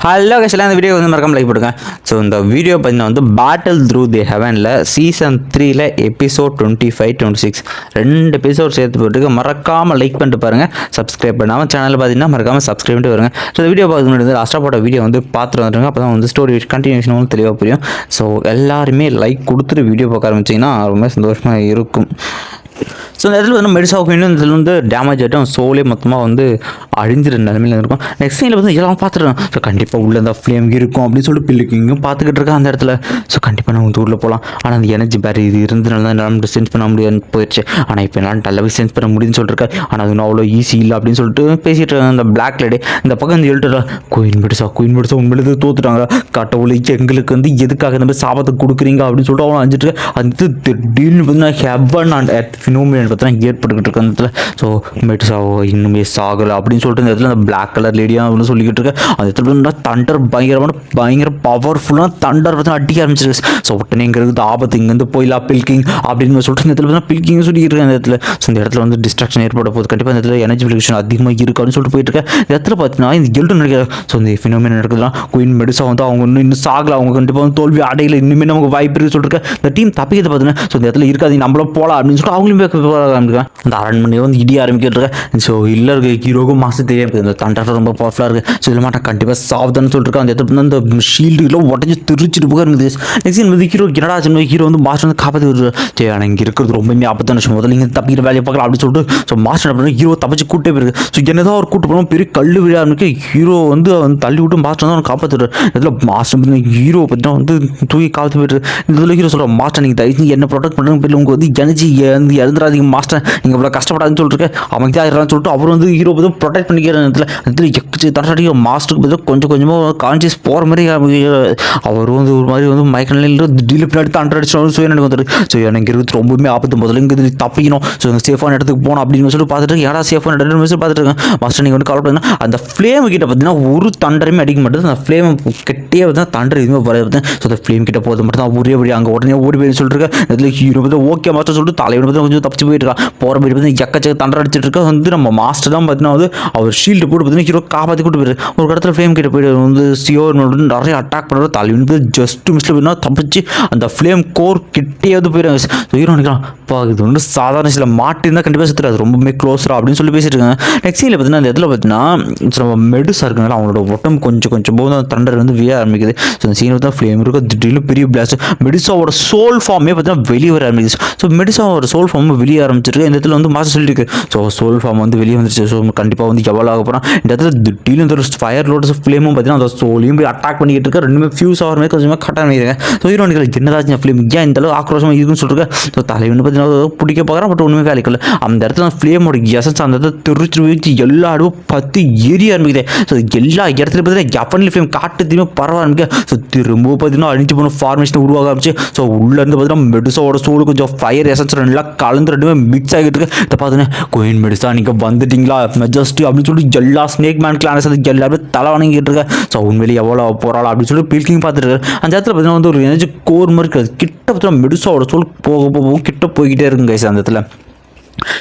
Hello கேஷலாம் இந்த video வந்து மறக்காம லைக் போடுங்க. ஸோ இந்த வீடியோ பார்த்தீங்கன்னா வந்து Battle Through the Heavens season 3ல் எபிசோட் 25-26 2 எபிசோட் சேர்த்து போட்டுருக்கு. மறக்காமல் லைக் பண்ணிட்டு பாருங்கள். சப்ஸ்கிரைப் பண்ணாமல் சேனலில் பார்த்தீங்கன்னா மறக்காமல் சப்ஸ்கிரைப் பண்ணிட்டு வருங்க. ஸோ இந்த வீடியோ பார்த்து முன்னாடி லாஸ்ட்டாக போட்ட வீடியோ வந்து பார்த்துட்டு வந்துருங்க. அப்போ தான் வந்து ஸ்டோரி கண்டினியூஷனும் தெளிவாக புரியும். ஸோ எல்லாருமே லைக் கொடுத்துட்டு வீடியோ பார்க்க ஆரம்பிச்சிங்கன்னா ரொம்ப சந்தோஷமாக இருக்கும். ஸோ இந்த இடத்துல வந்து மெடிசாவுக்கு இன்னும் இதில் வந்து டேமேஜ் ஆகிட்டு சோலே மொத்தமாக வந்து அழிஞ்சிரு நிலமையில் இருக்கும். நெக்ஸ்ட் சீனில் வந்து எல்லாம் பார்த்துருக்கேன். ஸோ கண்டிப்பாக உள்ள அந்த ஃப்ளேம் இருக்கும் அப்படின்னு சொல்லிட்டு பில்லுக்கிங்கும் பார்த்துக்கிட்டு இருக்கேன் அந்த இடத்துல. ஸோ கண்டிப்பாக நான் வந்து உள்ளே போகலாம். ஆனால் அந்த எனர்ஜி பேர் இது இருந்தனால தான் என்னால் சென்ஸ் பண்ண முடியாதுன்னு போயிடுச்சு. ஆனால் இப்போ என்னால் நல்லாவே சென்ஸ் பண்ண முடியும்னு சொல்லியிருக்கேன். ஆனால் அது அவ்வளோ ஈஸி இல்லை அப்படின்னு சொல்லிட்டு பேசிகிட்டு இருக்காங்க அந்த பிளாக் லேடி. இந்த பக்கம் வந்து எழுட்டுறா குயின் மெடிசா உண்மையிலே தோத்துட்டாங்க. கடவுளுக்கு எங்களுக்கு வந்து எதுக்காக இந்த மாதிரி சாபத்தை கொடுக்குறீங்க அப்படின்னு சொல்லிட்டு அவ்வளோ அஞ்சிட்டு அது திடீர்னு பார்த்தீங்கன்னா ஹெவன் அண்ட் எர்த் ஃபினோமினன் பார்த்தீங்கன்னா ஏற்பட்டுக்கிட்டு இருக்கு அந்த இடத்துல. ஸோ மெடிசாவோ இன்னுமே சாகலை அப்படின்னு சொல்லிட்டு இந்த இடத்துல அந்த பிளாக் கலர் லேடியாக வந்து சொல்லிக்கிட்டு இருக்கு. அந்த இடத்துல தண்டர் பயங்கர பவர்ஃபுல்லான தண்டர் வந்து அடிக்க ஆரம்பிச்சிருக்கு. ஸோ உடனே இங்கே இருக்குது ஆபத்து, இங்கேருந்து போயிடலாம் பில்கிங் அப்படின்னு சொல்லிட்டு இந்த இடத்துல பில்கிங் சொல்லிட்டு இருக்கேன் அந்த இடத்துல. ஸோ இந்த இடத்துல வந்து டிஸ்ட்ராக்ஷன் ஏற்பட போது கண்டிப்பாக இந்த இடத்துல எனர்ஜி ஃபிலிகேஷன் அதிகமாக இருக்குது அப்படின்னு சொல்லிட்டு போயிட்டு இருக்கேன். இந்த இடத்துல பார்த்தீங்கன்னா இந்த எல்டு நடக்கிறது. ஸோ இந்த ஃபினோமினன் நடக்குதுன்னா குயின் மெடிசா வந்து அவங்க இன்னும் சாகலை, அவங்க கண்டிப்பாக வந்து தோல்வி அடையில, இன்னுமே நமக்கு வாய்ப்பு இருக்குன்னு சொல்லிட்டு இந்த டீம் தப்பிக்கிறது பார்த்தீங்கன்னா ஸோ இந்த இடத்துல இருக்காது நம்மளும் போகலாம் அப்படின்னு சொல்லிட்டு அவங்களும் அந்த அரண்மனையை வந்து இடிய ஆரம்பிக்கிட்டு. ஸோ இல்லை இருக்க ஹீரோக்கும் மாசம் தெரியாது இந்த தண்டர் ரொம்ப பவர்ஃபுல்லாக இருக்குது. ஸோ இதில் மாட்டேன் கண்டிப்பாக சாவுதான்னு சொல்லிட்டு அந்த இடத்துல அந்த ஷீல்டுலாம் உடஞ்சி திருச்சிட்டு போக இருக்குது. நெக்ஸ்ட் வந்து ஹீரோ என்னடா சின்ன ஹீரோ வந்து மாஸ்டர் வந்து காப்பாற்றி வருது. சரி ஆனால் இங்கே இருக்கிறது ரொம்பவே ஆபத்தான விஷயம், முதல்ல இங்கே தப்பிக்கிற வேலையை பார்க்கலாம் அப்படின்னு சொல்லிட்டு ஸோ மாஸ்டர் பண்ணி ஹீரோ தப்பிச்சு கூட்டே போயிருக்கு. ஸோ என்னதான் அவர் கூட்டு போனோம் பெரிய கல் விழ ஆரம்பிக்கு ஹீரோ வந்து தள்ளி விட்டு மாஸ்டர் தான் காப்பாற்றுறாரு. இதில் மாஸ்டர் ஹீரோ பார்த்தீங்கன்னா வந்து தூக்கி காப்பாற்றி போயிட்டு இதில் ஹீரோ சொல்கிற மாஸ்டர் நீங்கள் தயவு என்ன ப்ரொடெக்ட் பண்ணுறது பேர் உங்களுக்கு வந்து எனர்ஜி இறந்துடாதீங்க மாஸ்டர், நீங்கள் இவ்வளோ கஷ்டப்படாதுன்னு சொல்லிட்டு அவன் தான் இருக்கான்னு சொல்லிட்டு அவர் வந்து ஹீரோ பற்றி ப்ரொடெக்ட் பண்ணிக்கிற இடத்துல எக்கச்சி தண்டாடி மாஸ்டருக்கு பற்றி கொஞ்சம் கொஞ்சமாக கான்சியஸ் போகிற மாதிரி அவர் வந்து ஒரு மாதிரி வந்து மயக்க நிலையில் திடீர்னு பின்னாடி தண்டடிச்சு சுயநடை வந்துட்டு. ஸோ எனக்கு இருக்குது ரொம்பவுமே ஆபத்து, முதல்ல இங்கே தப்பிக்கணும். ஸோ சேஃபான இடத்துக்கு போகணும் அப்படின்னு சொல்லி பார்த்துட்டு ஏன்னா சேஃபான இடத்துல சொல்லி பார்த்துட்டு இருக்கேன். மாஸ்டர் நீங்கள் வந்து கவலைப்படுங்க அந்த ஃப்ளேம் கிட்ட பார்த்தீங்கன்னா ஒரு தண்டரையுமே அடிக்க மாட்டேது. அந்த ஃப்ளேம் கிட்டே வந்து தண்டர் எதுவுமே வராது. ஸோ அந்த ஃப்ளேம் கிட்ட போகிறது மட்டும் தான் ஒரே வழி, அங்கே உடனே ஓடி போய் சொல்லிட்டு இருக்கேன். இதில் ஹீரோ வந்து ஓகே மாஸ்டர் சொல்லிட்டு தலைவனை பற்றி கொஞ்சம் தப்பிச்சு போயிட்டு இருக்கா. போகிற போய் பார்த்தீங்கன்னா எக்கச்சக்க தண்டர் அடிச்சிட்டு இருக்க வந்து நம்ம மாஸ்டர் தான் பார்த்தீங்கன்னா வந்து அவர் ஷீல்டு போட்டு பார்த்தீங்கன்னா ஹீரோ காப்பாற்றி கூட்டு போயிரு. ஒரு இடத்துல ஃப்ளேம் கிட்ட போயிட்டு வந்து சியோர் நிறைய அட்டாக் பண்ணுறது தலைவனுக்கு ஜஸ்ட் மிஸ்ல போயினா தப்பிச்சு அந்த ஃப்ளேம் கோர் கிட்டே வந்து போயிடுறாங்க. ஸோ ஹீரோ நினைக்கலாம் இது வந்து சாதாரண சில மாட்டிருந்தால் கண்டிப்பாக செத்துறாது, ரொம்பவே க்ளோஸரா அப்படின்னு சொல்லி பேசிட்டு இருக்காங்க. நெக்ஸ்ட் சீனில் பார்த்தீங்கன்னா அந்த இடத்துல பார்த்தீங்கன்னா நம்ம மெடுசா இருக்கனால அவங்களோட உடம்பு கொஞ்சம் போது அந்த தண்டர் வந்து விய ஆரம்பிக்குது. ஸோ அந்த சீனில் தான் ஃப்ளேம் இருக்கும் திடீர்னு பெரிய பிளாஸ்ட் மெடிசாவோட சோல் ஃபார்மே பார்த்தீங்கன்னா வெளியே வர ஆரம்பிக்குது. ஸோ மெடிசாவோட சோல் ஃபார்ம் வெளியே ஆரம்பிச்சிருக்கு. இந்த இடத்துல வந்து மாஸ்டர் சொல்லியிருக்கு ஸோ சோல் ஃபார்ம் வந்து வெளியே வந்துருச்சு. ஸோ கண்டிப்பாக வந்து எவ்வளோ ஆக போகிறோம் இந்த இடத்துல திடீர்னு இந்த ஃபயர் லோட்டஸ் ஃப்ளேமும் பார்த்தீங்கன்னா அந்த சோலையும் போய் அட்டாக் பண்ணிக்கிட்டு இருக்க, ரெண்டுமே ஃபியூஸ் ஆகிற மாதிரி கொஞ்சமாக கட் ஆகிருங்க. ஸோ ஹீரோனிகள் என்னதாச்சும் ஃப்ளேம் ஏன் இந்த அளவு ஆக்ரோஷமாக இருக்குன்னு சொல்லிட்டு ஸோ தலைவன் பார்த்தீங்கன்னா பிடிக்க பார்க்குறேன். பட் ஒன்றுமே வேலைக்கு இல்லை. அந்த இடத்துல ஃப்ளேமோட எசன்ஸ் அந்த இடத்துல திருச்சி வச்சு எல்லா இடமும் பற்றி எரிய ஆரம்பிக்குது. ஸோ எல்லா இடத்துல பார்த்தீங்கன்னா எஃபன்லி ஃப்ளேம் காட்டுத்தையுமே பரவ ஆரம்பிக்க. ஸோ திரும்ப பார்த்தீங்கன்னா அழிஞ்சு போன ஃபார்மேஷன் உருவாக ஆரம்பிச்சு. ஸோ உள்ளேருந்து பார்த்தீங்கன்னா மெடிசாவோட சோடு கொஞ்சம் ஃபயர் எசன்ஸ் ரெண்டுலாம் கலந்து ரெண்டுமே மிக்ஸ் ஆகிட்டு இருக்கு. இதை பார்த்தீங்கன்னா குயின் மெடிசா நீங்கள் வந்துட்டீங்களா மெஜஸ்டி அப்படின்னு சொல்லி எல்லா ஸ்னேக் மேன் கிளானஸ் அது எல்லாருமே தலை வணங்கிட்டு இருக்கேன். ஸோ உண்மையிலேயே எவ்வளோ போகிறாள் அப்படின்னு சொல்லி பில்கிங் பார்த்துட்டு இருக்காரு. அந்த இடத்துல பார்த்தீங்கன்னா வந்து ஒரு எனர்ஜி கோர் மாதிரி இருக்காது. கிட்ட பார்த்தீங்கன்னா மெடிசாவோட சோல் போக கிட்ட போய்கிட்டே இருக்குங்க அந்த இடத்துல.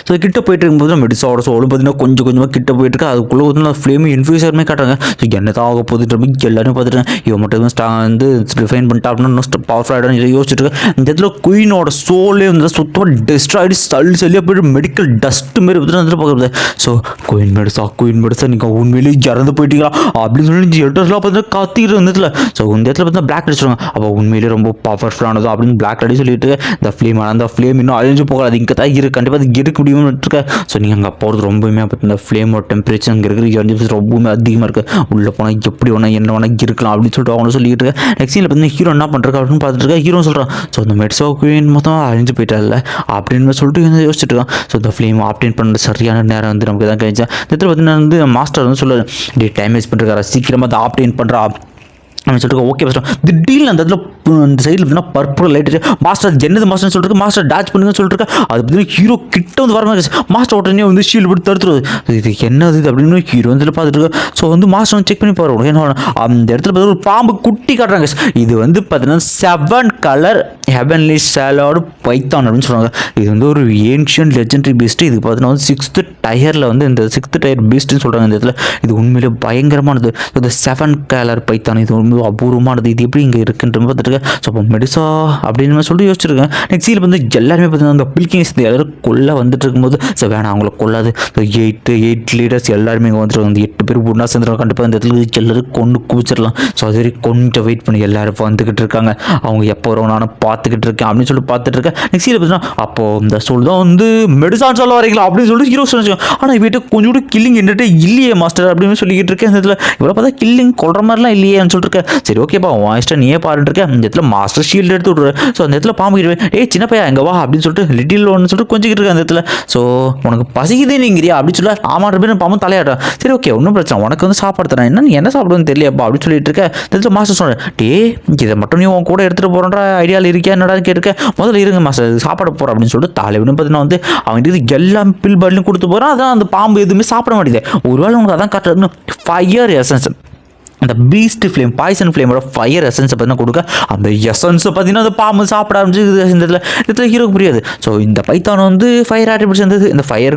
ஸோ கிட்ட போயிட்டு இருக்கும்போது மெடிசாவோட சோலும் பார்த்தீங்கன்னா கொஞ்சமாக கிட்ட போயிட்டு இருக்கு. அதுக்குள்ளே வந்து ஃப்ளேம் இன்ஃபியூசருமே காட்டுறாங்க. ஸோ என்ன தான் ஆக போகுது எல்லாருமே பார்த்துட்டு இவன் மட்டும் வந்து ரிஃபைன் பண்ணிட்டா அப்படின்னு பவர்ஃபுல் ஆகிடும் யோசிச்சுட்டு இருக்கு. இந்த இடத்துல குயினோட சோலே வந்து சுத்தமாக டெஸ்ட்ராய்டு சல்லியாக போய்ட்டு மெடிக்கல் டஸ்ட் மாரி வந்துட்டு பார்க்குறது. ஸோ குயின் மெடிசா நீங்கள் உண்மையிலேயே இறந்து போயிட்டீங்களா அப்படின்னு சொல்லி எட்டர்ஸ்லாம் பார்த்தீங்கன்னா கத்திக்கிட்டு இருந்ததுல. ஸோ இந்த இடத்துல பார்த்தீங்கன்னா பிளாக் அடிச்சிருவாங்க. அப்போ உண்மையிலேயே ரொம்ப பவர்ஃபுல்லானதோ அப்படின்னு பிளாக் அடி சொல்லிட்டு இந்த ஃப்ளேம் அந்த ஃப்ளேம் இன்னும் அழிஞ்சு போகாது, இங்கே தான் இருக்கு கண்டிப்பாக இருக்க முடியும்னு இருக்க. ஸோ நீங்கள் அங்கே போகிறது ரொம்பவுமே பார்த்து இந்த ஃப்ளேமோட டெம்பரேச்சர் அங்கே இருக்கிற ரொம்பவுமே அதிகமாக இருக்குது. உள்ளே போனால் எப்படி வேணா என்ன வேணா இருக்கலாம் அப்படின்னு சொல்லிட்டு அவங்க சொல்லிட்டு இருக்கேன். நெக்ஸ்ட் சீனில் பார்த்தீங்கன்னா ஹீரோ என்ன பண்ணுறாங்க அப்படின்னு பார்த்துட்டு இருக்கேன். ஹீரோ சொல்கிறான் ஸோ இந்த மெட்ஸோ குயின் மொத்தம் அழிஞ்சு போயிட்டால அப்படின்னு சொல்லிட்டு யோசிச்சுட்டு இருக்கான். ஸோ இந்த ஃப்ளேம் ஆப்டேன் பண்ணுறது சரியான நேரம் வந்து நமக்கு தான் கிடைச்சேன். இந்த இடத்துல பார்த்தீங்கன்னா வந்து மாஸ்டர் வந்து சொல்லுவார் டே டைம் வேஸ்ட் பண்ணுறாரு, சீக்கிரமாக அதை ஆப்டேன் பண்ணுறா அப்படின்னு சொல்லிட்டு ஓகே ஃபஸ்ட்டு திடீர்னு அந்த இடத்துல அந்த சைடில் பார்த்தீங்கன்னா பர்பிள் லைட் மாஸ்டர் ஜென்னது மாஸ்டர்னு சொல்லிட்டு மாஸ்டர் டாச் பண்ணுங்கன்னு சொல்லிட்டு அது பார்த்தீங்கன்னா ஹீரோ கிட்ட வந்து வர மாதிரி மாஸ்டர் உடனே வந்து ஷீல்டு போட்டு தடுத்துருது. இது என்னது அப்படின்னு ஹீரோ வந்து பார்த்துட்டு இருக்கு. ஸோ வந்து மாஸ்டர் வந்து செக் பண்ணி பாருங்க என்ன அந்த இடத்துல பார்த்தீங்கன்னா ஒரு பாம்பு குட்டி காட்டுறாங்க. இது வந்து பார்த்தீங்கன்னா 7 கலர் ஹெவன்லி சாலோடு பைத்தான் அப்படின்னு சொல்லுவாங்க. இது வந்து ஒரு ஏன்ஷியன்ட் லெஜெண்டரி பீஸ்ட். இது பார்த்தீங்கன்னா வந்து 6th டயரில் வந்து இந்த 6th டயர் பீஸ்ட்னு சொல்கிறாங்க. இந்த இடத்துல இது உண்மையிலே பயங்கரமானது. இந்த 7 கலர் பைத்தான் இது ரொம்ப அபூர்வமானது. இது எப்படி இங்கே இருக்குன்ற பார்த்துட்டு ஸோ அப்போ மெடிசா அப்படின்னு சொல்லிட்டு யோசிச்சிருக்கேன். நெக்ஸ்ட் சீல் வந்து எல்லாருமே பார்த்தீங்கன்னா அந்த பில்கிங்ஸ் எல்லாரும் கொல்ல வந்துட்டு இருக்கும்போது ஸோ வேணாம் அவங்கள கொள்ளாது. ஸோ 8 லீடர்ஸ் எல்லாருமே இங்கே வந்துருக்காங்க. அந்த 8 பேர் ஒன்றா சேர்ந்துருக்காங்க. கண்டிப்பாக இந்த இடத்துல எல்லாரும் கொண்டு குவிச்சிடலாம். ஸோ அது வரைக்கும் கொஞ்சம் வெயிட் பண்ணி எல்லாரும் வந்துக்கிட்டு இருக்காங்க. அவங்க எப்போ வரும் நானும் பார்த்துக்கிட்டு இருக்கேன் அப்படின்னு சொல்லி பார்த்துட்டு இருக்கேன். நெக்ஸ்ட் சீல் பார்த்தீங்கன்னா அப்போது இந்த சொல் தான் வந்து மெடிசான் சொல்ல வரீங்களா அப்படின்னு சொல்லிட்டு ஹீரோ சொல்லி ஆனால் வீட்டு கொஞ்சம் கூட கில்லிங் என்னட்டு இல்லையே மாஸ்டர் அப்படின்னு சொல்லிக்கிட்டு இருக்கேன். இந்த இடத்துல இவ்வளோ பார்த்தா கில்லிங் கொள்ற மாதிரிலாம் இல்லையேன்னு சொல்லிட்டு இருக்கேன். சரி ஓகேப்பா உன் இஷ்டம் நீயே பாருன்னு இருக்கேன். இந்த இடத்துல மாஸ்டர் ஷீல்டு எடுத்து விட்ரு. ஸோ அந்த இடத்துல பாம்பு சின்ன பையா எங்கே வா அப்படின்னு சொல்லிட்டு லிட்டில் ஒன்று சொல்லிட்டு கொஞ்சிக்கிட்டு இருக்கேன் அந்த இடத்துல. ஸோ உனக்கு பசிக்குதே நீங்கிறியா அப்படின்னு சொல்ல ஆமாம் பேர் பாம்பு தலையாட்டம். சரி ஓகே ஒன்றும் பிரச்சனை உனக்கு வந்து சாப்பாடு தரேன் என்ன சாப்பிடுன்னு தெரியலப்பா அப்படின்னு சொல்லிட்டு இருக்கேன். இந்த இடத்துல மாஸ்டர் சொன்னேன் இதை மட்டும் நீ உன் கூட எடுத்துகிட்டு போகிறன்ற ஐடியாவில் இருக்கியா என்னடான்னு கேட்டிருக்கேன். முதல்ல இருங்க மாஸ்டர் சாப்பாடு போகிறேன் அப்படின்னு சொல்லிட்டு தலைவனு பார்த்தீங்கன்னா வந்து அவங்களுக்கு எல்லாம் பில் பாட்லையும் கொடுத்து போகிறான். அதான் அந்த பாம்பு எதுவுமே சாப்பிட மாட்டேங்குது. ஒருவேளை உனக்கு அதான் காட்டுறதுன்னு ஃபயர் எசன்ஸ் அந்த பீஸ்ட் ஃப்ளேம் பாய்சன் ஃப்ளேமோட ஃபயர் எசன்ஸை பார்த்தீங்கன்னா கொடுக்க அந்த எசன்ஸை பார்த்தீங்கன்னா அந்த பாம்பு சாப்பிட ஆரம்பிச்சு இந்த இடத்துல ஹீரோக்கு புரியாது. ஸோ இந்த பைத்தான் வந்து ஃபயர் ஆட்ரிபியூட்ஸ் இருந்தது. இந்த ஃபயர்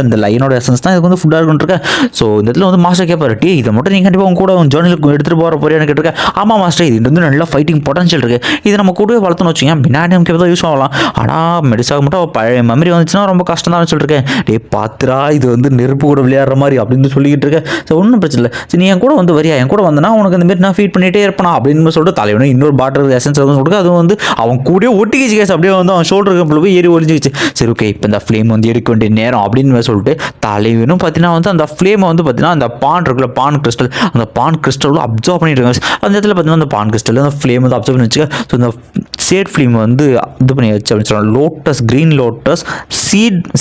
இந்த லைனோட எசன்ஸ் தான் இதுக்கு வந்து ஃபுட்டாக இருக்குன்றிருக்கேன். ஸோ இந்த இடத்துல வந்து மாஸ்டர் கேட்பாரு இதை மட்டும் நீங்கள் கண்டிப்பாக உங்க கூட ஜேர்னலுக்கு எடுத்துகிட்டு போகிற போறியான்னு கேட்டிருக்கேன். ஆமாம் மாஸ்டர் இது வந்து நல்லா ஃபைட்டிங் பொட்டன்ஷியல் இருக்குது. இது நம்ம கூடவே வளர்த்துன்னு வச்சுங்க பின்னாடி நமக்கு தான் யூஸ் ஆகலாம். ஆனால் மெடிசாக மட்டும் பழைய மெமரி வந்துச்சுன்னா ரொம்ப கஷ்டம் தான் சொல்லியிருக்கேன். பாத்துரா இது வந்து நெருப்பு கூட விளையாடுற மாதிரி அப்படின்னு சொல்லிக்கிட்டு இருக்கேன். ஸோ ஒன்றும் பிரச்சனை இல்லை. சரி நீ என் கூட வந்து வரியா என் கூட வந்தனா உனக்கு இந்த மாதிரி நான் ஃபீட் பண்ணிகிட்டே இருப்பானா அப்படின்னு சொல்லிட்டு தலைவனும் இன்னொரு பாட்டில் எசன்ஸ் சொல்லிட்டு அதுவும் வந்து அவன் கூட ஒட்டிக்கிச்சு கேஸ் அப்படியே வந்து அவன் ஷோல்டருக்கு போய் ஏறி ஒழிஞ்சிக்கிச்சு. சரி ஓகே இப்போ இந்த ஃப்ளேம் வந்து எடுக்க வேண்டிய நேரம் அப்படின்னு சொல்லிட்டு தலைவனும் பார்த்தீங்கன்னா வந்து அந்த ஃப்ளேமை வந்து பார்த்தீங்கன்னா அந்த பான் இருக்குல்ல பான் கிறிஸ்டல் அந்த பான் கிறிஸ்டல் அப்சர்வ் பண்ணிட்டு இருக்காங்க. அந்த இடத்துல பார்த்தீங்கன்னா அந்த பான் கிறிஸ்டல் அந்த ஃப்ளேம் வந்து அப்சர்வ் பண்ணி வச்சுக்க. ஸோ இந்த சேட் ஃப்ளேம் வந்து இது பண்ணி வச்சு அப்படின்னு சொல்லுவாங்க. லோட்டஸ் க்ரீன் லோட்டஸ்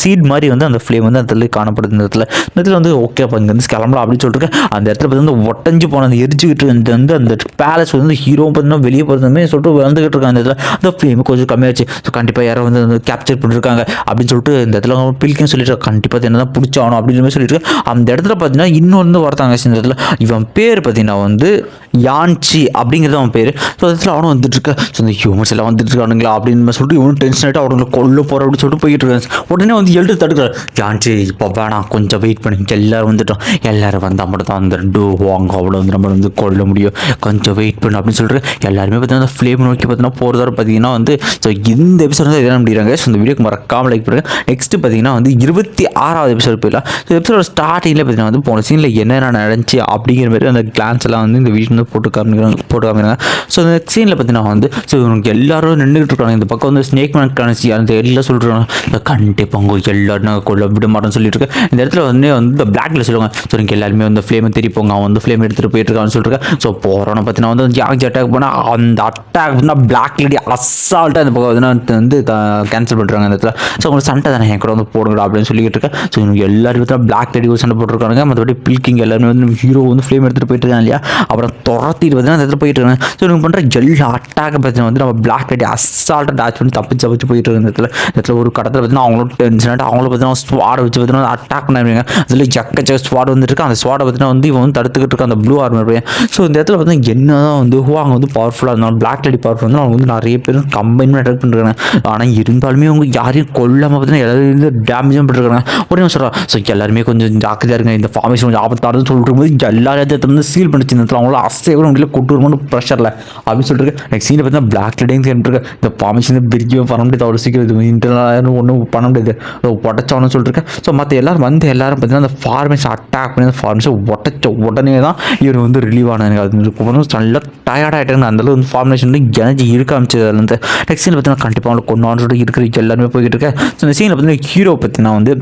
சீட் மாதிரி வந்து அந்த ஃப்ளேம் வந்து அந்த இடத்துல காணப்படுது. இந்த இடத்துல வந்து ஓகே அப்போ இங்கே வந்து கிளம்பலாம் அப்படின்னு சொல்லிட்டு அந்த இடத்துல பார்த்தீங்கன்னா ஒட்டஞ்சு போன அந்த எரிஞ்சுக்கிட்டு வந்து அந்த பேலஸ் வந்து ஹீரோ பார்த்தீங்கன்னா வெளியே போகிறதுமே சொல்லிட்டு வந்துகிட்டு இருக்காங்க. அந்த இடத்துல அந்த ஃப்ளேம் கொஞ்சம் கம்மியாச்சு. ஸோ கண்டிப்பாக யாரோ வந்து கேப்சர் பண்ணியிருக்காங்க அப்படின்னு சொல்லிட்டு இந்த இடத்துல பில்கின்னு சொல்லிட்டு கண்டிப்பாக என்ன தான் பிடிச்சாகணும் அப்படின்னு சொல்லிட்டு அந்த இடத்துல பார்த்தீங்கன்னா இன்னொன்று வரத்தாங்க. இந்த இடத்துல இவன் பேர் பார்த்தீங்கன்னா வந்து யான்ச்சி அப்படிங்கிறது அவன் பேர். ஸோ இடத்துல அவனும் வந்துட்டு இருக்கா. ஸோ இந்த ஹியூமன்ஸ் எல்லாம் வந்துட்டு இருக்கானுங்களா அப்படின்னு சொல்லிட்டு இவனும் டென்ஷன் ஆகிட்டு அவங்களை கொல்ல போகிற அப்படின்னு சொல்லிட்டு போயிட்டு இருக்காங்க. உடனே வந்து எழுத்து தடுக்கிறார். யான்ச்சி இப்போ வேணாம் கொஞ்சம் வெயிட் பண்ணி எல்லோரும் வந்துட்டோம் எல்லாரும் வந்தால் மட்டும் தான் அந்த வாங்க அவ்வளோ வந்து நம்ம வந்து கொல்ல முடியும் கொஞ்சம் வெயிட் பண்ணு அப்படின்னு சொல்லிட்டு எல்லாருமே பார்த்தீங்கன்னா அந்த ஃப்ளேம் நோக்கி பார்த்தீங்கன்னா போகிறதாரு பார்த்தீங்கன்னா வந்து ஸோ இந்த எபிசோட் வந்து எதாவது முடிகிறாங்க. ஸோ இந்த வீடியோக்கு மறக்காமல் லைக் பண்ணுங்கள். நெக்ஸ்ட் பார்த்தீங்கன்னா வந்து 26வது எபிசோட் போயிடலாம். ஸோ எபிசோட ஸ்டார்டிங்கில் பார்த்தீங்கன்னா வந்து போன சீனில் என்னென்ன நடந்துச்சு அப்படிங்கிற மாதிரி அந்த கிளான்ஸ் எல்லாம் வந்து இந்த வீடியோ வந்து போட்டு காமிக்கிறாங்க. ஸோ இந்த சீனில் பார்த்தீங்கன்னா வந்து ஸோ இவங்களுக்கு எல்லாரும் நின்றுட்டு இருக்காங்க. இந்த பக்கம் வந்து ஸ்னேக் மேன் காணிச்சு அந்த எல்லாம் சொல்லிட்டு கண்டிப்பாக அவங்க எல்லாரும் கொள்ள விட மாட்டோம்னு சொல்லிட்டு இருக்கேன். இந்த இடத்துல வந்து இந்த பிளாக்ல சொல்லுவாங்க. ஸோ நீங்கள் எல்லாருமே வந்து ஃப்ளேமை திருப்போங்க அவன் வந்து ஃப்ளேம் எடுத்துகிட்டு போயிட்டு இருக்கான்னு சொல்லிட்டு. ஸோ போகிறோன்னு பார்த்தீங்கன்னா வந்து ஜாக்ஜி அட்டாக் பண்ணால் அந்த அட்டாக் வந்து பிளாக் லேடி அசால்ட்டாக இந்த பக்கம் வந்து கேன்சல் பண்ணுறாங்க. அந்த இடத்துல ஸோ உங்களுக்கு சண்டை தானே என் கூட வந்து போடுங்க அப்படின்னு சொல்லிக்கிட்டு இருக்கேன். ஸோ இவங்க எல்லாரும் பார்த்தா பிளாக் லேடி சண்டை போட்டுருக்காங்க. மற்றபடி பில்கிங் எல்லாருமே வந்து ஹீரோ வந்து ஃப்ளேம் எடுத்துகிட்டு போயிட்டு இருக்காங்க இல்லையா. அப்புறம் துரத்திட்டு பார்த்தீங்கன்னா அந்த இடத்துல போயிட்டு இருக்காங்க. ஸோ இவங்க பண்ணுற எல்லா அட்டாக் பார்த்தீங்கன்னா வந்து நம்ம பிளாக் லேடி அசால்ட்டாக டேச் பண்ணி தப்பிச்சு போயிட்டு இருக்க. இந்த இடத்துல ஒரு கடத்தில் பார்த்தீங்கன்னா அவங்களும் டென்ஷன் ஆகிட்டு அவங்கள பார்த்தீங்கன்னா ஸ்வாடை வச்சு பார்த்தீங்கன்னா அட்டாக் பண்ணிருக்காங்க. அதில் ஜக்க ஸ்வாட் வந்துட்டு இருக்கு. அந்த ஸ்வாடை பார்த்தீங்கன்னா வந்து இவன் வந்து தடுத்துக்கிட்டு இருக்க அந்த ப்ளூ ஆர்மர் பையன். ஸோ இந்த இடத்துல பார்த்தீங்கன்னா என்ன தான் வந்து அவங்க வந்து பவர்ஃபுல்லாக இருந்தாலும் பிளாக் லேடி பவர்ஃபுல் வந்து அவங்க வந்து நிறைய பேர் கம்பைன் பண்ணி அட்டாக் பண்ணுறாங்க. ஆனால் இருந்தாலுமே அவங்க யாரையும் கொல்லாமல் பார்த்தீங்கன்னா எல்லாரும் டேமேஜும் பண்ணிருக்காங்க. உடனே சொல்கிறா ஸோ எல்லாருமே கொஞ்சம் ஜாக்கிரதையாக இருங்க இந்த ஃபார்மேஷன் கொஞ்சம் ஆபத்தாடுன்னு சொல்லிட்டு போது எல்லாரும் வந்து சீல் பண்ணிச்சு. இந்த இடத்துல அவங்கள அசைவ முடியல கொட்டு வருமானு ப்ரெஷரில் அப்படின்னு சொல்லிட்டு நெக்ஸ்ட் சீனில் பார்த்தீங்கன்னா பிளாக் லேடியும் கேட்டுருக்கு. இந்த ஃபார்மேஷன் பிரிக்கவே பண்ண முடியாது அவ்வளோ சீக்கிரம் இது இன்டர்னல் ஒன்றும் பண்ண முடியாது உடச்சவனு சொல்லியிருக்கேன். ஸோ மற்ற எல்லாரும் வந்து எல்லாரும் பார்த்தீங்கன்னா அந்த ஃபார்மேஷன் அட்டாக் பண்ணி அந்த ஃபார்மேஷன் உடச்ச உடனே தான் இவர் வந்து ரிலீவ் ஆனாங்க. அது நல்லா டயர்டாகிட்டாங்க. அந்தளவு வந்து ஃபார்மேஷன் வந்து எனர்ஜி இருக்க ஆரம்பிச்சது. அதுலேருந்து நெக்ஸ்ட் சீனில் பார்த்தீங்கன்னா கண்டிப்பாக அவங்களை கொண்டான்னு சொல்லிட்டு இருக்கிற எல்லாருமே போய்கிட்டு இருக்கேன். ஸோ இந்த சீனில் பார்த்தீங்கன்னா ஹீரோ பார்த்தீங்கன்னா வந்து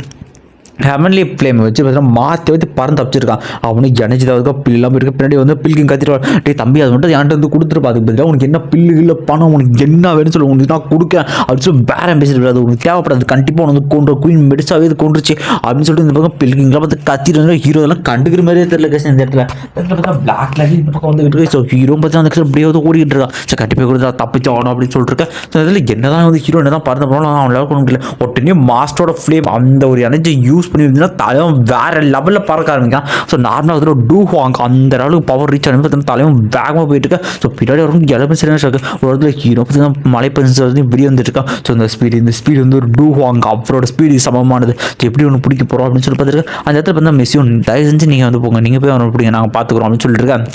ஹெவன்லி ஃப்ளேம் வச்சு பார்த்தீங்கன்னா மாற்றி பறந்து தப்பிச்சிருக்கான். அவனுக்கு எனர்ஜி பில்லாம் இருக்க பின்னாடி வந்து பில்கிங் கத்திட்டு டே தம்பி அது மட்டும் என்கிட்ட வந்து கொடுத்துருப்பா. அதுக்கு பதிலாக உனக்கு என்ன பில்லு இல்லை பணம் உனக்கு என்ன வேணும்னு சொல்லி உனக்கு நான் கொடுக்கேன் அப்படின்னு சொல்லி பேரம் பேசிட்டு அது உனக்கு தேவைப்படாது கண்டிப்பாக உனக்கு கொண்டு குயின் மெடிசாவே இது கொண்டுருச்சு அப்படின்னு சொல்லிட்டு இந்த பக்கம் பில்கிங்லாம் பார்த்து கத்திட்டு ஹீரோ எல்லாம் கண்டுக்கிற மாதிரியே தெரியல கேஸ். இந்த இடத்துல பார்த்தா பிளாக் லைட் இந்த பக்கம் வந்துகிட்டு இருக்கு. ஸோ ஹீரோ பார்த்து அந்த அப்படியே வந்து ஓடிக்கிட்டு இருக்கான். ஸோ கண்டிப்பாக கொடுத்தா தப்பிச்சாகணும் அப்படின்னு சொல்லிட்டு இருக்கேன். ஸோ இதில் என்னதான் வந்து ஹீரோ என்ன தான் பறந்து போனாலும் அவனால் கொண்டு முடியல. உடனே மாஸ்டரோட ஃப்ளேம் அந்த ஒரு எனர்ஜி யூஸ் பண்ணி தலைவன் வேற லெவலில் பறக்க ஆரம்பிக்கான். ஸோ நார்மலாக வந்து டூ வாங்க அந்த அளவுக்கு பவர் ரீச் ஆனது பார்த்தீங்கன்னா தலைவன் வேகமாக போயிட்டு இருக்கா. ஸோ பின்னாடி வரும் எல்லாமே சரியான இருக்கு. ஒரு இடத்துல ஹீரோ பார்த்தீங்கன்னா மலை வந்து வெளியே வந்துட்டு இருக்கான். ஸோ இந்த ஸ்பீடு வந்து ஒரு டூ வாங்க அவரோட ஸ்பீடு சமமானது. ஸோ எப்படி ஒன்று பிடிக்க போகிறோம் அப்படின்னு சொல்லி பார்த்துருக்கேன். அந்த இடத்துல பார்த்தா மெஸ்ஸியும் தயவு செஞ்சு நீங்கள் வந்து போங்க நீங்கள் போய் அவனை பிடிங்க நாங்கள் பார்த்துக்குறோம் அப்படின்னு சொல்லிட்டு இருக்கேன்.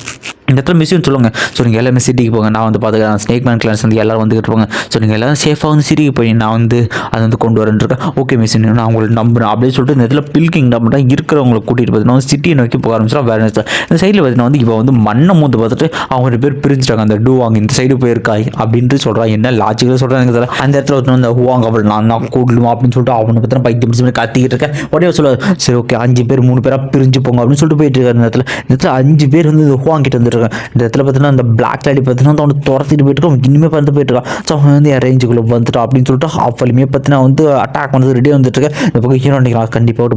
இந்த இடத்துல மிஸ்ஸுன்னு சொல்லுங்க. ஸோ நீங்கள் எல்லாமே சிட்டிக்கு போங்க நான் வந்து பார்த்துக்கிறேன். ஸ்னேக் மேன் கிளாஸ் வந்து எல்லோரும் வந்துக்கிட்டு போங்க. ஸோ நீங்கள் எல்லோரும் சேஃபாக வந்து சிட்டிக்கு போய் நான் வந்து அதை வந்து கொண்டு வரேன்னு இருக்கேன். ஓகே மிஸ் நான் உங்களுக்கு நம்புறேன் அப்படின்னு சொல்லிட்டு இந்த இடத்துல பில்கிங் மட்டும் இருக்கிறவங்களை கூட்டிகிட்டு பார்த்தீங்கன்னா சிட்டியை நோக்கி போக ஆரம்பிச்சிடும். வேறு இந்த சைடில் பார்த்தீங்கன்னா வந்து இப்போ வந்து மண்ணை மூந்து பார்த்துட்டு அவங்க 2 பேர் பிரிஞ்சுட்டாங்க. அந்த டூவாங்க இந்த சைடு போயிருக்காய் அப்படின்ட்டு சொல்கிறான். என்ன லாஜிக்கலாக சொல்கிறேன் எனக்கு தெரியல. அந்த இடத்துல வந்து அந்த ஹூவாங்க அவள் நான் கூடலும் அப்படின்னு சொல்லிட்டு அவனை பற்றின பைத்தியம் பிடிச்சி கத்திக்கிட்டு இருக்கேன். உடனே சொல்லுவார் சரி ஓகே 5 பேர் 3 பேராக பிரிஞ்சு போங்க அப்படின்னு சொல்லிட்டு போயிட்டு இருக்காரு. இந்த இடத்துல 5 பேர் வந்து ஹூவாங்கிட்டு வந்துருக்காங்க. இந்த இடத்துல பார்த்தீங்கன்னா அந்த பிளாக் லைட் பார்த்தீங்கன்னா அவனை துரத்திட்டு போயிட்டு இருக்கான். இனிமே பறந்து போயிட்டு இருக்கான். ஸோ அவன் வந்து என் ரேஞ்சுக்குள்ளே வந்துட்டான் அப்படின்னு சொல்லிட்டு அவளுமே பார்த்தீங்கன்னா வந்து அட்டாக் வந்து ரெடி வந்துட்டு இருக்கேன். இந்த பக்கம் ஹீரோ நினைக்கிறான் கண்டிப்பாக ஒரு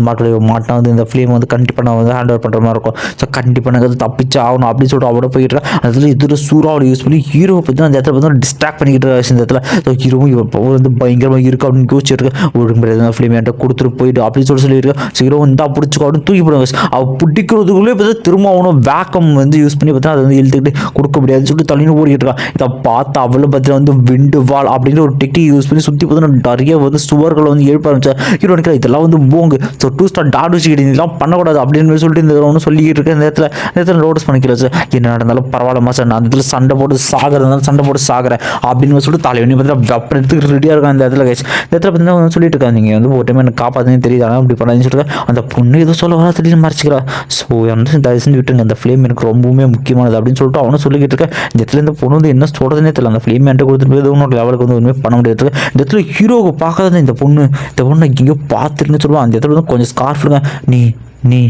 மாட்டான் வந்து இந்த ஃப்ளேம் வந்து கண்டிப்பாக நான் வந்து ஹேண்ட் ஓவர் பண்ணுற மாதிரி இருக்கும். ஸோ கண்டிப்பாக எனக்கு அது தப்பிச்சு ஆகணும் அப்படின்னு சொல்லிட்டு அவட போயிட்டு இருக்கேன். அதில் இது சூறாவோட யூஸ் பண்ணி ஹீரோ பற்றி அந்த இடத்துல பார்த்தீங்கன்னா டிஸ்ட்ராக்ட் பண்ணிக்கிட்டு இருக்காரு. இந்த இடத்துல ஸோ ஹீரோவும் இவன் பவர் வந்து பயங்கரமாக இருக்குது அப்படின்னு யோசிச்சிருக்கேன். ஒரு ஃப்ளேம் என்கிட்ட கொடுத்துட்டு போயிட்டு அப்படின்னு சொல்லியிருக்கேன். ஸோ ஹீரோ வந்து பிடிச்சிக்கோ அப்படின்னு தூக்கி போடுவாங்க. அவள் பிடிக்கிறதுக்குள்ளே பார்த்தா திரும்ப அவனும் வேக்கம் வந்து யூஸ் பண்ணி பார்த்தா அதை வந்து இழுத்துக்கிட்டு கொடுக்க முடியாதுன்னு சொல்லிட்டு தள்ளின்னு ஓடிக்கிட்டு இருக்கான். இதை பார்த்து அவ்வளோ பார்த்தீங்கன்னா வந்து விண்டு வால் அப்படின்ற ஒரு டெக்னிக் யூஸ் பண்ணி சுற்றி பார்த்தீங்கன்னா நிறைய வந்து சுவர்களை வந்து எழுப்ப ஆரம்பிச்சா. ஹீரோ நினைக்கிறேன் இதெல்லாம் வந்து போங்கு. ஸோ 2 ஸ்டார் டாடுச்சிக்கிட்டு இதெல்லாம் பண்ணக்கூடாது அப்படின்னு சொல்லிட்டு இந்த ஒன்று சொல்லிக்கிட்டு இருக்கேன். இந்த இடத்துல நோட்டீஸ் பண்ணிக்கிறேன் சார் என்ன நடந்தாலும் பரவாயில்லமா சார் நான் அந்த இடத்துல சண்டை போட்டு சாகிறேன் அப்படின்னு சொல்லிட்டு தலைவனி பார்த்தீங்கன்னா வெப்பன் எடுத்துக்கிட்டு ரெடியாக இருக்கான். இந்த இடத்துல இந்த இடத்துல பார்த்தீங்கன்னா சொல்லிட்டு இருக்காங்க நீங்கள் வந்து ஒரு டைம் எனக்கு காப்பாற்றுன்னு தெரியுது ஆனால் அப்படி பண்ணாதுன்னு சொல்லிட்டு அந்த பொண்ணு ஏதோ சொல்ல வர திடீர்னு மறைச்சிக்கிறா. ஸோ வந்து தயவு செஞ்சு விட்டுருங்க அந்த ஃப்ளேம் எனக்கு ரொம்பவுமே முக்கியமானது அப்படின்னு சொல்லிட்டு அவனும் சொல்லிக்கிட்டு இருக்கேன். இந்த இடத்துல இந்த பொண்ணு வந்து என்ன சொல்கிறதுனே தெரியல. அந்த ஃப்ளேம் என்கிட்ட கொடுத்துட்டு போய் இன்னொரு லெவலுக்கு வந்து ஒன்றுமே பண்ண முடியாது. இந்த இடத்துல ஹீரோவை பார்க்காத இந்த பொண்ணு எங்கேயோ பார்த்துருன்னு சொல்லுவான். அந்த இடத்துல வந்து கொஞ்சம் ஸ்கார்ஃபுங்க நீ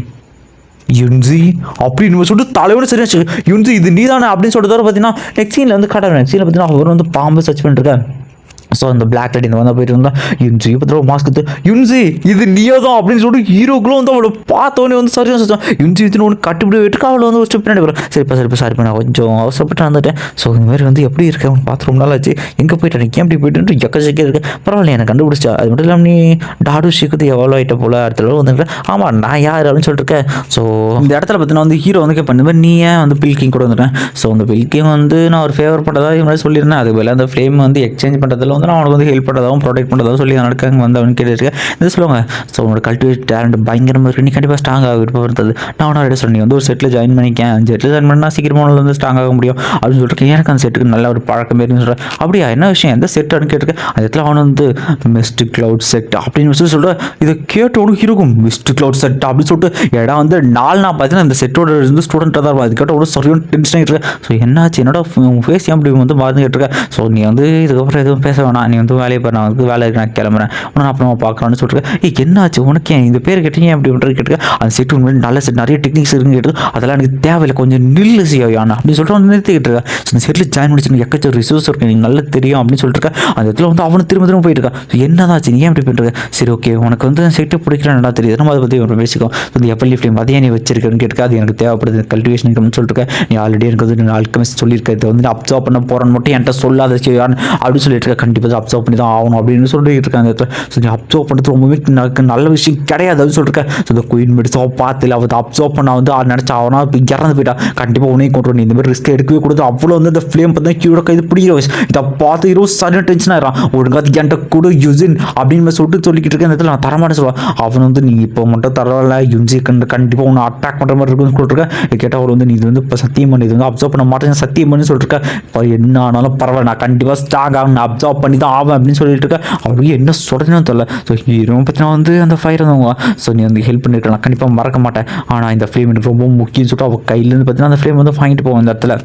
யுன்சி அப்படின்னு சொல்லிட்டு தலைவனு சரியா யுன்சி இது நீ தானே அப்படின்னு சொல்லிட்டு பார்த்தீங்கன்னா நெக்ஸ்ட் சீனில் வந்து காட்டுறேன். நெக்ஸ்ட் சீனில் பார்த்தீங்கன்னா அவர் வந்து பாம்பு சர்ச் பண்ணிருக்கேன். ஸோ அந்த பிளாக் லைட் இந்த வந்து போயிட்டு இருந்தா யுன்சி பத்திர மாஸ்க் யுன்சி இது நீயோ தான் அப்படின்னு சொல்லிட்டு ஹீரோக்குள்ள வந்து அவளை பார்த்தோன்னே வந்து சரியாக சொல்லுவான். யுன்சி ஒன்று கட்டுப்படி விட்டுருக்கு அவளை வந்து ஒரு ஸ்டெப் பின்னாடி வரும். சரிப்பா சாரி நான் கொஞ்சம் அவசரப்பட்டு வந்துட்டேன். ஸோ இந்த மாதிரி வந்து எப்படி இருக்கேன் அவன் பார்த்து ரொம்ப நாள் ஆச்சு எங்கே போயிட்டேன் ஏன் அப்படி போயிட்டு எக்கச்சக்கே இருக்கு பரவாயில்ல எனக்கு கண்டுபிடிச்சா. அது மட்டும் இல்லாமல் நீ டாடு ஷீக்குது எவ்வளோ ஆகிட்ட போல அடுத்த அளவு வந்துருக்கேன். ஆமாம் நான் யார் அப்படின்னு சொல்லிட்டு இருக்கேன். ஸோ இந்த இடத்துல பார்த்தீங்கன்னா வந்து ஹீரோ வந்து கேட்பேன் இந்த மாதிரி நீ ஏன் வந்து பில்கிங் கூட வந்துட்டேன். ஸோ அந்த பில்கிங் வந்து நான் ஒரு ஃபேவர் பண்ணுறதா இது மாதிரி சொல்லியிருந்தேன். அதுக்கு வேலை அந்த ஃப்ளேம் வந்து எக்ஸ்சேஞ்ச் பண்ணுறதுல வந்து நான் அவனுக்கு வந்து ஹெல்ப் பண்ணுறதாகவும் ப்ரொடெக்ட் பண்ணுறதாகவும் சொல்லி நடக்காங்க வந்து அவனு கேட்டுருக்கேன். இது சொல்லுவாங்க ஸோ உன்னோட கல்டிவேட் டேலண்ட் பயங்கரமாக இருக்குது நீ கண்டிப்பாக ஸ்ட்ராங் ஆக விருப்பம் இருந்தது. நான் அவனோட ரெடி சொன்னேன் நீ வந்து ஒரு செட்டில் ஜாயின் பண்ணிக்கேன். செட்டில் ஜாயின் பண்ணால் சீக்கிரமாக வந்து ஸ்ட்ராங் ஆக முடியும் அப்படின்னு சொல்லிட்டு எனக்கு அந்த செட்டுக்கு நல்ல ஒரு பழக்கம் இருக்குன்னு சொல்கிறேன். அப்படியா என்ன விஷயம் எந்த செட்டுன்னு கேட்டிருக்கேன். அந்த இடத்துல அவன் வந்து மிஸ்ட் கிளவுட் செட் அப்படின்னு சொல்லி சொல்கிறேன். இதை கேட்டவனுக்கு இருக்கும் மிஸ்ட் கிளவுட் செட் அப்படின்னு சொல்லிட்டு இடம் வந்து நான் பார்த்தீங்கன்னா இந்த செட்டோட இருந்து ஸ்டூடெண்ட்டாக தான் இருக்கும். அது கேட்ட ஒரு சரியான டென்ஷன் ஆகிட்டு இருக்கேன். ஸோ என்னாச்சு என்னோட ஃபேஸ் ஏன் அப்படி வந்து மறந்து கேட்டிருக்கேன். ஸோ நீ வந்து இதுக்கப்புறம் எதுவும் பேச வேணாம் நீ வந்து வேலையை நான் வந்து வேலை இருக்கு நான் கிளம்புறேன் உன்னை அப்புறமா பார்க்கலான்னு சொல்லிட்டு என்னாச்சு உனக்கு ஏன் இந்த பேர் கேட்டீங்க அப்படி பண்ணுறது கேட்டுக்க. அந்த செட்டு உண்மையில நல்ல செட் நிறைய டெக்னிக்ஸ் இருக்குன்னு கேட்டு அதெல்லாம் எனக்கு தேவையில்லை கொஞ்சம் நில்லு செய்யானா அப்படின்னு சொல்லிட்டு வந்து நிறுத்திக்கிட்டு இருக்கேன். ஸோ இந்த செட்டில் ஜாயின் பண்ணிச்சு எக்கச்ச ரிசோர்ஸ் இருக்கு எனக்கு நல்லா தெரியும் அப்படின்னு சொல்லிட்டு இருக்கேன். அந்த இடத்துல வந்து அவனு திரும்ப போயிட்டு இருக்கான். ஸோ என்னதாச்சு நீ ஏன் அப்படி பண்ணுறது. சரி ஓகே உனக்கு வந்து செட்டு பிடிக்கிறேன் நல்லா தெரியுது நம்ம அதை பற்றி ஒரு பேசிக்கும். இந்த எப்பல்லி ஃப்ளேம் அதையே நீ வச்சிருக்கேன்னு கேட்டுக்க. அது எனக்கு தேவைப்படுது கல்டிவேஷன் இருக்குன்னு சொல்லிட்டு இருக்கேன். நீ ஆல்ரெடி எனக்கு வந்து நான் ஆல்கமிஸ்ட் சொல்லியிருக்கேன் இதை வந்து அப்சர்வ் பண்ண போகிறேன்னு மட்டும் என்கிட்ட சொல்லாத அப்படின்னு சொல்லிட்டு இருக்கேன். கண்டிப்பாக அப்சர்வ் பண்ணி தான் ஆகணும் அப்படின்னு சொல்லிட்டு இருக்கேன். அந்த இடத்துல ஸோ நீ அப்சர்வ் பண்ணுறது ரொம்பவே நல்ல விஷயம் கிடையாது அப்படின்னு சொல்லியிருக்கேன். ஸோ இந்த குயின் மெடிசோ பார்த்து அவள் அப்சர்வ் பண்ண வந்து நினச்சா அவனா இறந்து போயிட்டா கண்டிப்பாக உனையும் கொண்டு நீ இந்த மாதிரி ரிஸ்க் எடுக்கவே கொடுத்து அவ்வளோ வந்து அந்த ஃப்ளேம் பார்த்தா கீழே கைது பிடிக்கிற வயசு இதை பார்த்து ஹீரோ சரியான டென்ஷன் ஆகிறான். ஒழுங்காக என்கிட்ட கூட யூசின் அப்படின்னு சொல்லிட்டு சொல்லிக்கிட்டு இருக்கேன். அந்த இடத்துல நான் தரமாட்டேன் சொல்லுவான். அவன் வந்து நீ இப்போ மட்டும் தரவில்ல யுன்சி கண்டிப்பாக உன்னை அட்டாக் பண்ணுற மாதிரி இருக்குன்னு சொல்லிட்டுருக்கேன். கேட்டால் அவள் வந்து நீ இது வந்து இப்போ சத்தியம் பண்ணி இது வந்து அப்சர்வ் பண்ண மாட்டேன் சத்தியம் பண்ணி சொல்லிட்டுருக்கேன். இப்போ என்ன ஆனாலும் பரவாயில்ல நான் கண்டிப்பாக ஸ்ட்ராங் ஆகும் நான் அப்சர்வ் பண்ணி தான் ஆவேன் அப்படின்னு சொல்லிட்டு இருக்கேன். அவளுக்கு என்ன சொல்கிறதுன்னு தெரியல. ஸோ ஹீரோ பற்றினா வந்து அந்த ஃபயர் இருந்தவங்க ஸோ நீ வந்து ஹெல்ப் பண்ணியிருக்கலாம் கண்டிப்பாக மறக்க மாட்டேன். ஆனால் இந்த ஃப்ளேம் எனக்கு ரொம்ப முக்கியம்னு சொல்லிட்டு அவள் கையிலேருந்து பார்த்தீங்கன்னா அந்த ஃப்ளேம் வந்து வாங்கிட்டு போவோம். இந்த இடத்துல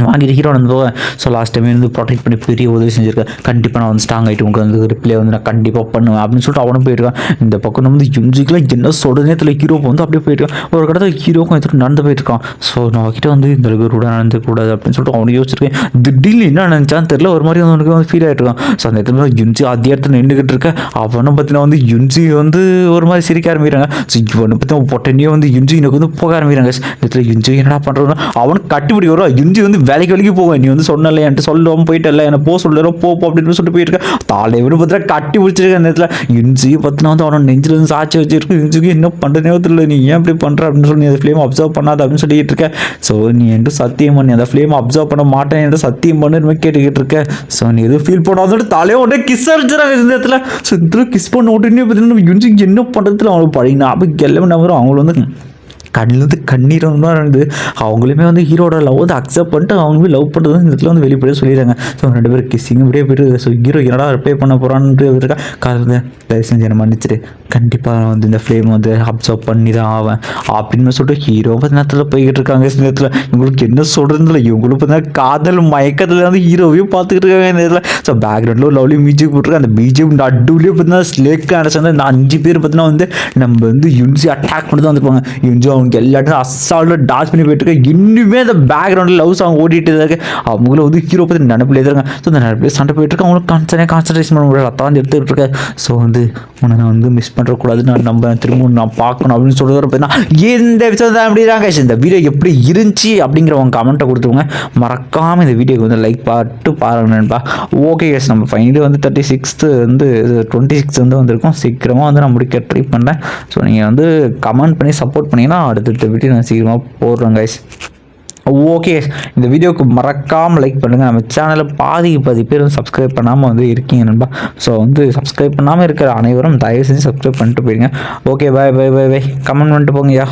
வாங்கிட்டு ஹீரோ வந்து போவேன். ஸோ லாஸ்ட் டைம் வந்து ப்ரொடெக்ட் பண்ணி பெரிய உதவி செஞ்சுருக்கேன். கண்டிப்பாக நான் வந்து ஸ்ட்ராங் ஆகிட்டு உங்களுக்கு வந்து ரிப்ளை வந்து நான் கண்டிப்பாக பண்ணுவேன் அப்படின்னு சொல்லிட்டு அவனும் போயிருக்கான். இந்த பக்கம் வந்து யுஞ்சிக்கெலாம் என்ன சொல்கிறதே தெரியல. ஹீரோ வந்து அப்படியே போயிருக்கான். ஒரு கடத்தில் ஹீரோக்கும் எடுத்துட்டு நடந்து போயிருக்கான். ஸோ நான் கிட்ட வந்து இந்த அளவுக்கு கூட நடந்துக்கூடாது அப்படின்னு சொல்லிட்டு அவனுக்கு யோசிச்சிருக்கேன். திடீர்னு என்ன நினச்சான்னு தெரியல, ஒரு மாதிரி வந்து அவனுக்கு வந்து ஃபீல் ஆகிட்டு இருக்கான். ஸோ அந்த இடத்துல யுஞ்சி அதே இடத்துல நின்றுக்கிட்டு இருக்கேன். அவனை பார்த்தீங்கன்னா வந்து யுஞ்சி வந்து ஒரு மாதிரி சிரிக்க ஆரம்பிக்கிறாங்க. ஸோ இவனை பற்றி பொட்டனே வந்து யுஞ்சி எனக்கு வந்து போக ஆரம்பிக்கிறாங்க. இந்த இடத்துல யுஞ்சி என்னடா பண்ணுறோன்னா அவனுக்கு கட்டுப்படி வரும். யுஞ்சி வந்து வேலைக்கு போவேன், நீ வந்து சொன்னல என்கிட்ட சொல்லாமல் போயிட்டல, என்ன போ சொல்லுறோம் போ அப்படின்னு சொல்லிட்டு போயிருக்கேன். தலைவனு பார்த்தா கட்டி பிடிச்சிருக்கேன். அந்த இடத்துல யுஞ்சியை பார்த்தினா வந்து அவனை நெஞ்சில் வந்து சாட்சி வச்சிருக்கு. யுஞ்சிக்கு என்ன பண்ணுறதே தெரியல, நீ ஏன் இப்படி பண்ணுற அப்படின்னு சொல்லி நீ அந்த ஃப்ளேம் அப்சர்வ் பண்ணாத அப்படின்னு சொல்லிட்டு இருக்கேன். ஸோ நீ என்கிட்ட சத்தியம் பண்ணி அந்த ஃப்ளேம் அப்சர்வ் பண்ண மாட்டேன் என்கிட்ட சத்தியம் பண்ணுன்னு கேட்டுக்கிட்டு இருக்கேன். ஸோ நீ எதுவும் ஃபீல் பண்ணாதோட தலையை உடனே கிஸ் அடிச்சிடறாங்க இந்த இடத்துல. ஸோ இந்த இடத்துல கிஸ் பண்ண உடனே பார்த்தீங்கன்னா யுஞ்சிக்கு என்ன பண்ணுறதுல அவங்களுக்கு பழகினா அப்போ எல்லாமே நம்பரும் அவங்கள வந்து கண்ணிலேருந்து கண்ணீர் தான் இருந்து அவங்களுமே வந்து ஹீரோட லவ் வந்து அக்செப்ட் பண்ணிட்டு அவங்களுமே லவ் பண்ணுறது இந்த இடத்துல வந்து வெளிப்படையாக சொல்லிடுறாங்க. ஸோ 2 பேரும் கிஸ்ஸிங் இப்படியே போய்ட்டு ஸோ ஹீரோ என்னடா ரிப்ளை பண்ண போகிறான்ட்டு இருக்கா. காரணம் தயவு செஞ்சு என்ன மன்னிச்சிட்டு கண்டிப்பாக வந்து இந்த ஃப்ளேம் வந்து அப்சர்வ் பண்ணி தான் ஆவேன் அப்படின்னு சொல்லிட்டு ஹீரோ பார்த்து நேரத்தில் போய்கிட்டு இருக்காங்க. இந்த இடத்துல இவங்களுக்கு என்ன சொல்கிறதுல இவங்களுக்கு பார்த்தீங்கன்னா காதல் மயக்கத்தில் வந்து ஹீரோவையும் பார்த்துக்கிட்டு இருக்காங்க இந்த இடத்துல. ஸோ பேக்ரவுண்டில் ஒரு லவ்லி மியூசிக் போட்டிருக்காங்க. அந்த பிஜிஎம் நடுவுலேயே பார்த்தீங்கன்னா ஸ்லேக் அடைச்சாங்க. இந்த 5 பேர் பார்த்தீங்கன்னா வந்து நம்ம வந்து யுன்சி அட்டாக் பண்ணி தான் வந்துருப்பாங்க. யுன்சி அவங்க எல்லாத்தையும் அசால்ட்டாக டான்ஸ் பண்ணி போயிட்டு இருக்காங்க. இன்னுமே அந்த பேக்ரவுண்டில் லவ் சாங் ஓடிட்டு இருக்கு. அவங்களும் வந்து ஹீரோ பற்றி நினைப்பில் இருக்காங்க. ஸோ அந்த நினைப்பில் சண்டை போயிட்டு இருக்கு. அவங்களுக்கு கான்சன்ட்ரேஷன் பண்ண முடியாது, ரத்தம் வந்து எடுத்துகிட்டு இருக்கேன். ஸோ வந்து உன்னை நான் வந்து மிஸ் பண்ணுறக்கூடாது, நான் நம்ப திரும்ப நான் பார்க்கணும் அப்படின்னு சொல்கிறது பார்த்தீங்கன்னா இந்த எபிசோட் தான் அப்படி தான். இந்த வீடியோ எப்படி இருந்துச்சு அப்படிங்கிற உங்கள் கமெண்ட்டை கொடுத்துருங்க. மறக்காமல் இந்த வீடியோக்கு வந்து லைக் பார்த்து பாருங்கப்பா. ஓகே கேஸ், நம்ம ஃபைனலி வந்து 36th வந்து 26 வந்து வந்திருக்கோம். சீக்கிரமாக வந்து நான் முடிக்க ட்ரை பண்ணுறேன். ஸோ நீங்கள் வந்து கமெண்ட் பண்ணி சப்போர்ட் பண்ணிங்கன்னா அடுத்த வீடியோ நான் சீக்கிரமாக போடுறேன் கைஸ். ஓகே, இந்த வீடியோவுக்கு மறக்காமல் லைக் பண்ணுங்கள். நம்ம சேனலில் பாதி பேர் வந்து சப்ஸ்கிரைப் பண்ணாமல் வந்து இருக்கீங்க நண்பா. ஸோ வந்து சப்ஸ்கிரைப் பண்ணாமல் இருக்கிற அனைவரும் தயவு செஞ்சு சப்ஸ்கிரைப் பண்ணிட்டு போயிடுங்க. ஓகே, பை கமெண்ட் பண்ணிட்டு போங்கய்யா.